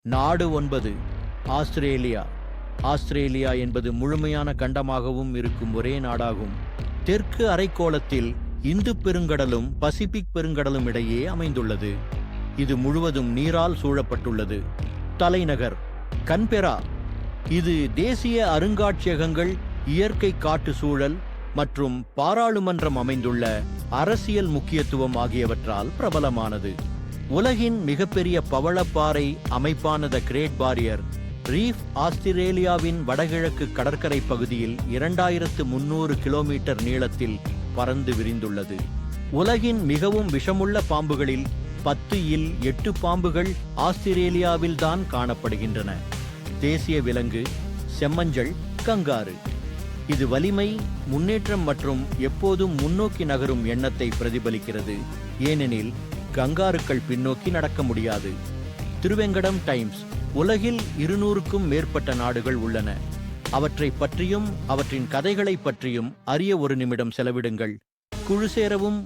நாடு 9. Australia. Australia என்பது முழுமையான கண்டமாகவும் இருக்கும் ஒரே நாடாகும். தெற்கு அரைக்கோளத்தில் இந்து பெருங்கடலும் பசிபிக் பெருங்கடலும் இடையே அமைந்துள்ளது. இது முழுவதும் நீரால் சூழப்பட்டுள்ளது. தலைநகர் கன்பெரா. இது தேசிய அருங்காட்சியகங்கள், இயற்கை காட்டு சூழல் மற்றும் பாராளுமன்றம் அமைந்துள்ள அரசியல் முக்கியத்துவம் ஆகியவற்றால் பிரபலமானது. உலகின் மிகப்பெரிய பவளப்பாறை அமைப்பான த கிரேட் பாரியர் ரீஃப் ஆஸ்திரேலியாவின் வடகிழக்கு கடற்கரை பகுதியில் 2300 கிலோமீட்டர் நீளத்தில் பரந்து விரிந்துள்ளது. உலகின் மிகவும் விஷமுள்ள பாம்புகளில் 10 - 8 பாம்புகள் ஆஸ்திரேலியாவில்தான் காணப்படுகின்றன. தேசிய விலங்கு செம்மஞ்சள் கங்காரு. இது வலிமை, முன்னேற்றம் மற்றும் எப்போதும் முன்னோக்கி நகரும் எண்ணத்தை பிரதிபலிக்கிறது. ஏனெனில் கங்காருக்கள் பின்னோக்கி நடக்க முடியாது. திருவெங்கடம் டைம்ஸ். உலகில் 200க்கும் மேற்பட்ட நாடுகள் உள்ளன. அவற்றை பற்றியும் அவற்றின் கதைகளை பற்றியும் அறிய ஒரு நிமிடம் செலவிடுங்கள். குழு சேரவும்